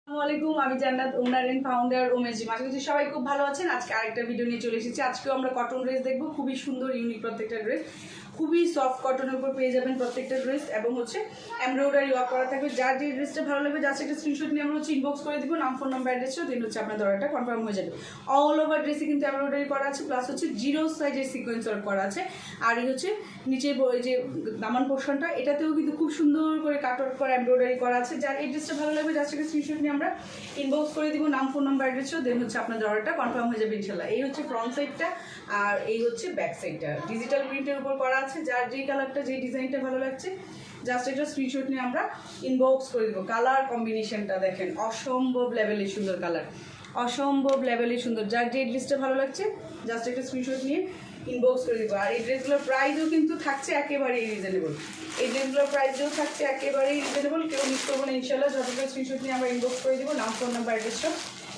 আসসালামু আলাইকুম, আমি জান্নাত, ওনার এন্ড ফাউন্ডার ওমেজি। আশা করছি সবাই খুব ভালো আছেন। আজকে আরেকটা ভিডিও নিয়ে চলে এসেছি। আজকেও আমরা কটন ড্রেস দেখবো, খুবই সুন্দর ইউনিক প্রত্যেকটা ড্রেস, খুবই সফট কটনের উপর পেয়ে যাবেন প্রত্যেকটা ড্রেস, এবং হচ্ছে এমব্রয়ডারি ওয়ার্ক করা থাকবে। যার যে ড্রেসটা ভালো লাগবে জাস্ট একটা স্ক্রিনশট নিয়ে আমরা হচ্ছে ইনবক্স করে দিব, নাম ফোন নাম্বার অ্যাড্রেসও দেন হচ্ছে আপনাদের অর্ডারটা কনফার্ম হয়ে যাবে। অল ওভার ড্রেসে কিন্তু এমব্রয়ডারি করা আছে, প্লাস হচ্ছে জিরো সাইজের সিকোয়েন্স ওয়ার্ক করা আছে। আর এই হচ্ছে নিচে যে দামান পোর্শনটা, এটাতেও কিন্তু খুব সুন্দর করে কাট ওয়ার্ক করা এমব্রয়ডারি করা আছে। যার এই ড্রেসটা ভালো লাগবে জাস্ট একটা স্ক্রিনশট নিয়ে আমরা ইনবক্স করে দিব, নাম ফোন নাম্বার অ্যাড্রেসও দেন হচ্ছে আপনাদের অর্ডারটা কনফার্ম হয়ে যাবে ইনশাল্লাহ। এই হচ্ছে ফ্রন্ট সাইডটা, আর এই হচ্ছে ব্যাক সাইডটা ডিজিটাল প্রিন্টের উপর করা আছে। যার যেই কালারটা যেই ডিজাইনটা ভালো লাগছে জাস্ট একটা স্ক্রিনশট নিয়ে আমরা ইনবক্স করে দেবো। কালার কম্বিনেশনটা দেখেন, অসম্ভব লেভেলের সুন্দর কালার, অসম্ভব লেভেলের সুন্দর। যার যে ড্রেসটা ভালো লাগছে জাস্ট একটা স্ক্রিনশট নিয়ে ইনবক্স করে দেবো। আর এই ড্রেসগুলোর প্রাইসও কিন্তু থাকছে একেবারেই রিজনেবল, এই ড্রেসগুলোর প্রাইসও থাকছে একেবারেই রিজনেবল, কেউ মিস করবো না ইনশাল্লাহ। যতটা স্ক্রিনশট নিয়ে আমরা ইনবক্স করে দিব, নাম ফোন নাম্বার অ্যাড্রেসটা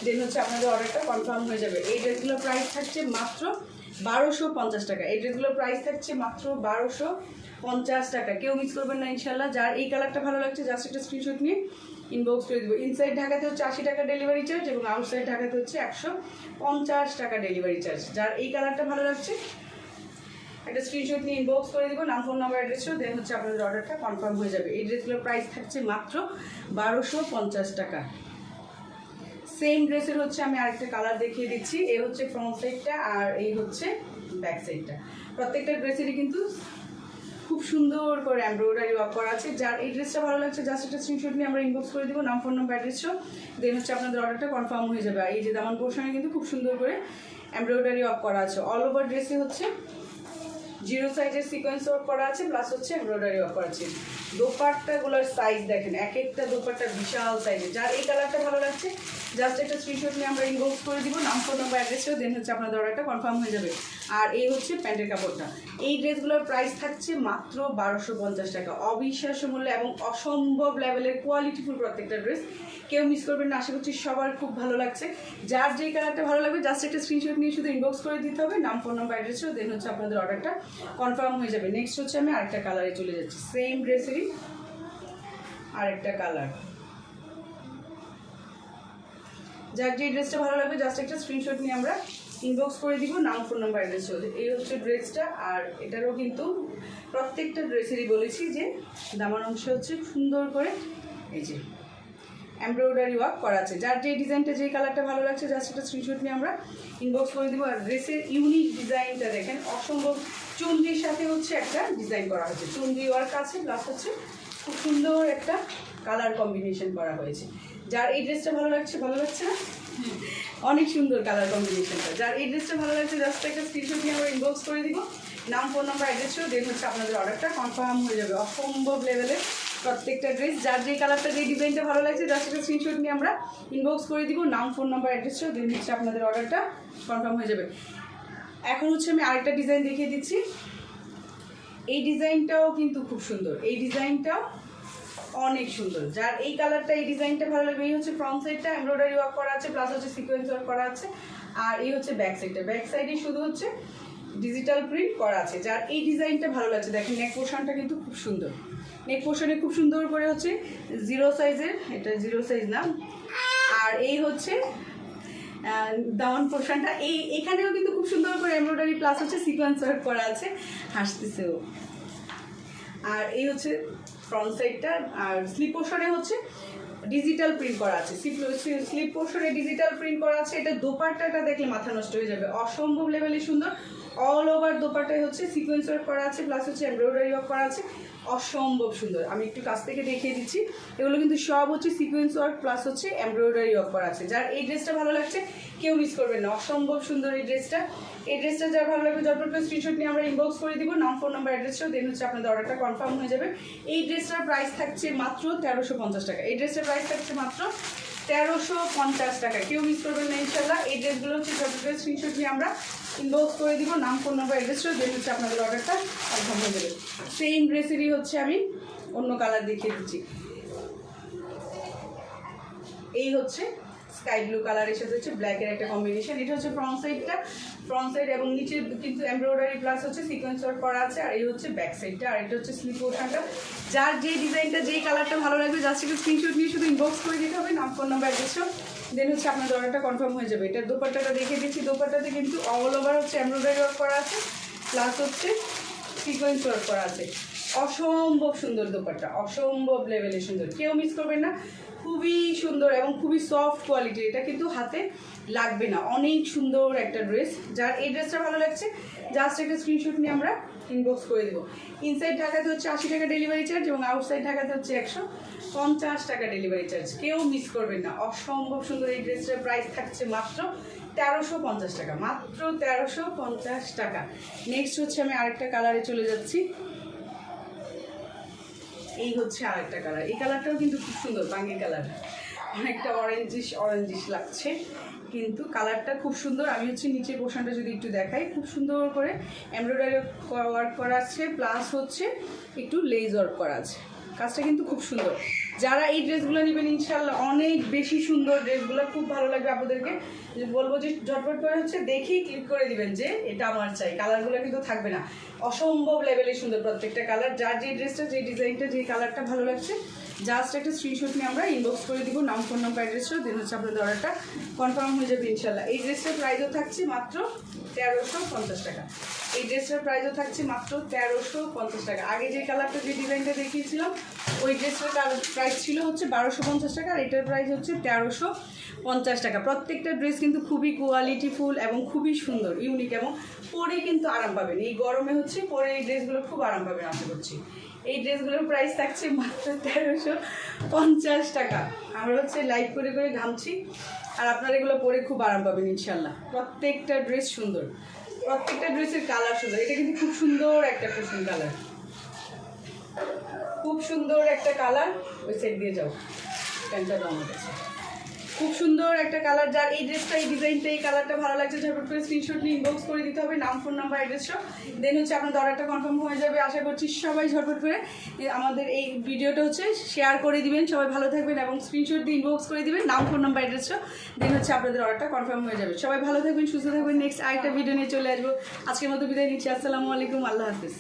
দেন হচ্ছে আপনাদের অর্ডারটা কনফার্ম হয়ে যাবে। এই ড্রেসগুলোর প্রাইস থাকছে মাত্র 1250 টাকা। এই ড্রেসগুলোর প্রাইস থাকছে মাত্র 1250 টাকা, কেউ মিস করবেন না ইনশাল্লাহ। যার এই কালারটা ভালো লাগছে জাস্ট একটা স্ক্রিনশট নিয়ে ইনবক্স করে দেবো। ইনসাইড ঢাকাতে হচ্ছে 80 টাকা ডেলিভারি চার্জ, এবং আউটসাইড ঢাকাতে হচ্ছে 150 টাকা ডেলিভারি চার্জ। যার এই কালারটা ভালো লাগছে একটা স্ক্রিনশট নিয়ে ইনবক্স করে দিব, নাম ফোন নাম্বার অ্যাড্রেসও দেন হচ্ছে আপনাদের অর্ডারটা কনফার্ম হয়ে যাবে। এই ড্রেসগুলোর প্রাইস থাকছে মাত্র 1250 টাকা। সেম ড্রেসের হচ্ছে আমি আরেকটা কালার দেখিয়ে দিচ্ছি। এই হচ্ছে ফ্রন্ট সাইডটা, আর এই হচ্ছে ব্যাক সাইডটা। প্রত্যেকটা ড্রেসেরই কিন্তু খুব সুন্দর করে এমব্রয়ডারি ওয়ার্ক করা আছে। যার এই ড্রেসটা ভালো লাগছে জাস্ট একটা স্ক্রিনশট নিয়ে আমরা ইনবক্স করে দিব, নাম ফোন নাম্বার অ্যাড্রেসও দেন হচ্ছে আপনাদের অর্ডারটা কনফার্ম হয়ে যাবে। আর এই যে দামান পোর্শনে কিন্তু খুব সুন্দর করে এমব্রয়ডারি ওয়ার্ক করা আছে। অল ওভার ড্রেসে হচ্ছে জিরো সাইজের সিকোয়েন্স ওয়ার্ক করা আছে, প্লাস হচ্ছে এমব্রয়ডারি ওয়ার্ক করা আছে। দোপাট্টাগুলোর সাইজ দেখেন, এক একটা দোপাট্টা বিশাল সাইজের। যার এই কালারটা ভালো লাগছে জাস্ট একটা স্ক্রিনশট নিয়ে আমরা ইনবক্স করে দিব, নাম ফোন নাম্বার অ্যাড্রেসও দেন হচ্ছে আপনাদের অর্ডারটা কনফার্ম হয়ে যাবে। আর এই হচ্ছে প্যান্টের কাপড়টা। এই ড্রেসগুলোর প্রাইস থাকছে মাত্র 1250 টাকা, অবিশ্বাস্য মূল্য এবং অসম্ভব লেভেলের কোয়ালিটিফুল প্রত্যেকটা ড্রেস, কেউ মিস করবেন না। আশা করছি সবার খুব ভালো লাগছে। যার যেই কালারটা ভালো লাগবে জাস্ট একটা স্ক্রিনশট নিয়ে শুধু ইনবক্স করে দিতে হবে, নাম ফোন নাম্বার অ্যাড্রেসও দেন হচ্ছে আপনাদের অর্ডারটা কনফার্ম হয়ে যাবে। নেক্সট হচ্ছে আমি আরেকটা কালারে চলে যাচ্ছি, সেম ড্রেসেরই আরেকটা কালার। যার যে ড্রেসটা ভালো লাগবে জাস্ট একটা স্ক্রিনশট নিয়ে আমরা ইনবক্স করে দিব, নাম ফোন নাম্বার অ্যাড্রেস চলে। এই হচ্ছে ড্রেসটা, আর এটারও কিন্তু প্রত্যেকটা ড্রেসেরই বলেছি যে দামান অংশ হচ্ছে সুন্দর করে এই যে এমব্রয়ডারি ওয়ার্ক করা আছে। যার যে ডিজাইনটা যেই কালারটা ভালো লাগছে জাস্ট একটা স্ক্রিনশট নিয়ে আমরা ইনবক্স করে দিব। আর ড্রেসের ইউনিক ডিজাইনটা দেখেন, অসম্ভব। চুনরির সাথে হচ্ছে একটা ডিজাইন করা হয়েছে, চুনরি ওয়ার্ক আছে, প্লাস হচ্ছে খুব সুন্দর একটা কালার কম্বিনেশন করা হয়েছে। যার এই ড্রেসটা ভালো লাগছে, ভালো লাগছে না? অনেক সুন্দর কালার কম্বিনেশনটা। যার এই ড্রেসটা ভালো লাগছে জাস্ট একটা স্ক্রিনশট নিয়ে আমরা ইনবক্স করে দিব, নাম ফোন নাম্বার অ্যাড্রেসও দেন হচ্ছে আপনাদের অর্ডারটা কনফার্ম হয়ে যাবে। অসম্ভব লেভেলের প্রত্যেকটা ড্রেস। যার যেই কালারটা যেই ডিজাইনটা ভালো লাগছে জাস্ট একটা স্ক্রিনশট নিয়ে আমরা ইনবক্স করে দিব, নাম ফোন নাম্বার অ্যাড্রেসও দেন হচ্ছে আপনাদের অর্ডারটা কনফার্ম হয়ে যাবে। এখন হচ্ছে আমি আরেকটা ডিজাইন দেখিয়ে দিচ্ছি। এই ডিজাইনটাও কিন্তু খুব সুন্দর, এই ডিজাইনটাও অনেক সুন্দর। যার এই কালারটা এই ডিজাইনটা ভালো লাগবে, এই হচ্ছে ফ্রন্ট সাইডটা এমব্রয়ডারি ওয়ার্ক করা আছে, প্লাস হচ্ছে সিকোয়েন্স ওয়ার্ক করা আছে। আর এই হচ্ছে ব্যাক সাইডটা, ব্যাক সাইডে শুধু হচ্ছে ডিজিটাল প্রিন্ট করা আছে। যার এই ডিজাইনটা ভালো লাগছে দেখেন, নেক পোর্শনটা কিন্তু খুব সুন্দর, নেক পোর্শনে খুব সুন্দর করে হচ্ছে জিরো সাইজের, এটা জিরো সাইজ না। আর এই হচ্ছে দামান পোর্শনটা, এখানেও কিন্তু খুব সুন্দর করে এমব্রয়ডারি প্লাস হচ্ছে সিকোয়েন্স ওয়ার্ক করা আছে, হাসতেছেও। আর এই হচ্ছে ফ্রন্ট সাইডটা, আর স্লিপ পোর্শনে হচ্ছে ডিজিটাল প্রিন্ট করা আছে, স্লিপ পোর্শনে ডিজিটাল প্রিন্ট করা আছে। এটা দোপাট্টাটা দেখলে মাথা নষ্ট হয়ে যাবে, অসম্ভব লেভেলে সুন্দর। অল ওভার দোপাট্টায় হচ্ছে সিকোয়েন্স ওয়ার্ক করা আছে, প্লাস হচ্ছে এমব্রয়ডারি ওয়ার্ক করা আছে, অসম্ভব সুন্দর। আমি একটু কাছ থেকে দেখিয়ে দিচ্ছি, এগুলো কিন্তু সব হচ্ছে সিকোয়েন্স ওয়ার্ক প্লাস হচ্ছে এমব্রয়ডারি ওয়ার্ক করা আছে। যার এই ড্রেসটা ভালো লাগছে কেউ মিস করবেন না, অসম্ভব সুন্দর এই ড্রেসটা। এই ড্রেসটা যার ভালো লাগবে যত স্ক্রিনশট নিয়ে আমরা ইনবক্স করে দিব, নাম ফোন নাম্বার অ্যাড্রেসটাও দেন হচ্ছে আপনাদের অর্ডারটা কনফার্ম হয়ে যাবে। এই ড্রেসটার প্রাইস থাকছে মাত্র 1350 টাকা, এই ড্রেসটার প্রাইস থাকছে মাত্র 1350 টাকা, কেউ মিস করবেন না ইনশাল্লাহ। এই ড্রেসগুলো হচ্ছে যত স্ক্রিনশট নিয়ে আমরা ইনবক্স করে দিব, নাম ফোন নাম্বার অ্যাড্রেসটাও দেন হচ্ছে আপনাদের অর্ডারটা কনফার্ম হয়ে যাবে। সেম ড্রেসেরই হচ্ছে আমি অন্য কালার দেখিয়ে দিচ্ছি। এই হচ্ছে স্কাই ব্লু কালারের সাথে হচ্ছে ব্ল্যাকের একটা কম্বিনেশন। এটা হচ্ছে ফ্রন্ট সাইডটা, ফ্রন্ট সাইড এবং নিচে কিন্তু এমব্রয়ডারি প্লাস হচ্ছে সিকোয়েন্স ওয়ার্ক করা আছে। আর এই হচ্ছে ব্যাক সাইডটা, আর এটা হচ্ছে স্লিপ পোর্শনটা। যার যে ডিজাইনটা যেই কালারটা ভালো লাগবে জাস্ট একটু স্ক্রিনশট নিয়ে শুধু ইনবক্স করে দিতে হবে, নাম ফোন নাম্বার অ্যাড্রেসটা, দেন হচ্ছে আপনার অর্ডারটা কনফার্ম হয়ে যাবে। এটার দোপাট্টাটা দেখে দিচ্ছি, দোপাট্টাতে কিন্তু অল ওভার হচ্ছে এমব্রয়ডারি ওয়ার্ক করা আছে প্লাস হচ্ছে সিকোয়েন্স ওয়ার্ক করা আছে। অসম্ভব সুন্দর দোপাট্টা, অসম্ভব লেভেলের সুন্দর, কেউ মিস করবেন না। খুবই সুন্দর এবং খুবই সফট কোয়ালিটির, এটা কিন্তু হাতে লাগবে না, অনেক সুন্দর একটা ড্রেস। যার এই ড্রেসটা ভালো লাগছে জাস্ট একটা স্ক্রিনশট নিয়ে আমরা ইনবক্স করে দেবো। ইনসাইড ঢাকাতে হচ্ছে 80 টাকা ডেলিভারি চার্জ এবং আউটসাইড ঢাকাতে হচ্ছে 150 টাকা ডেলিভারি চার্জ, কেউ মিস করবেন না। অসম্ভব সুন্দর এই ড্রেসটার প্রাইস থাকছে মাত্র 1350 টাকা, মাত্র 1350 টাকা। নেক্সট হচ্ছে আমি আরেকটা কালারে চলে যাচ্ছি। এই হচ্ছে আরেকটা কালার, এই কালারটাও কিন্তু খুব সুন্দর, বাঙ্গি কালার, অনেকটা অরেঞ্জিশ লাগছে কিন্তু কালারটা খুব সুন্দর। আমি হচ্ছে নিচের পোর্শনটা যদি একটু দেখাই, খুব সুন্দর করে এমব্রয়ডারি ওয়ার্ক করা আছে প্লাস হচ্ছে একটু লেজ ওয়ার্ক করা আছে, কাজটা কিন্তু খুব সুন্দর। যারা এই ড্রেসগুলো নেবেন ইনশাল্লাহ অনেক বেশি সুন্দর, ড্রেসগুলো খুব ভালো লাগবে আপনাদেরকে। বলবো যে ঝটপট করে হচ্ছে দেখেই ক্লিক করে দিবেন যে এটা আমার চাই, কালারগুলো কিন্তু থাকবে না, অসম্ভব লেভেলের সুন্দর প্রত্যেকটা কালার। যার যে ড্রেসটা, যে ডিজাইনটা, যে কালারটা ভালো লাগছে জাস্ট একটা স্ক্রিনশট নিয়ে আমরা ইনবক্স করে দিব, নাম ফোন নাম্বার অ্যাড্রেসটা, দেন হচ্ছে আপনাদের অর্ডারটা কনফার্ম হয়ে যাবে ইনশাল্লাহ। এই ড্রেসটার প্রাইসও থাকছে মাত্র 1350 টাকা, এই ড্রেসটার প্রাইসও থাকছে মাত্র 1350 টাকা। আগে যে কালারটা, যে ডিজাইনটা দেখিয়েছিলাম ওই ড্রেসটার প্রাইস ছিল হচ্ছে 1250 টাকা, আর এটার প্রাইস হচ্ছে 1350 টাকা। প্রত্যেকটা ড্রেস কিন্তু খুবই কোয়ালিটিফুল এবং খুবই সুন্দর, ইউনিক, এবং পরে কিন্তু আরাম পাবেন। এই গরমে হচ্ছে পরে এই ড্রেসগুলো খুব আরাম পাবেন আশা করছি। এই ড্রেসগুলোর প্রাইস থাকছে মাত্র 1350 টাকা। আমরা হচ্ছে লাইভ করে করে ঘামছি, আর আপনারা এগুলো পরে খুব আরাম পাবেন ইনশাল্লাহ। প্রত্যেকটা ড্রেস সুন্দর, প্রত্যেকটা ড্রেসের কালার সুন্দর। এটা কিন্তু খুব সুন্দর একটা কুসুম কালার, খুব সুন্দর একটা কালার। ওই সাইড দিয়ে যাও, প্যান্টটা দাও আমার কাছে, খুব সুন্দর একটা কালার। যার এই ড্রেসটা, এই ডিজাইনটা, এই কালারটা ভালো লাগছে ঝটপট করে স্ক্রিনশট নিয়ে ইনবক্স করে দিতে হবে, নাম ফোন নাম্বার অ্যাড্রেসটা, দেন হচ্ছে আপনার অর্ডারটা কনফার্ম হয়ে যাবে। আশা করছি সবাই ঝটপট করে আমাদের এই ভিডিওটা হচ্ছে শেয়ার করে দিবেন, সবাই ভালো থাকবেন এবং স্ক্রিনশট দিয়ে ইনবক্স করে দিবেন, নাম ফোন নাম্বার অ্যাড্রেসটা, দেন হচ্ছে আপনাদের অর্ডারটা কনফার্ম হয়ে যাবে। সবাই ভালো থাকবেন, সুস্থ থাকবেন। নেক্সট আরেকটা ভিডিও নিয়ে চলে আসবো। আজকের মতো বিদায় নিচ্ছি, আসসালামু আলাইকুম, আল্লাহ হাফিজ।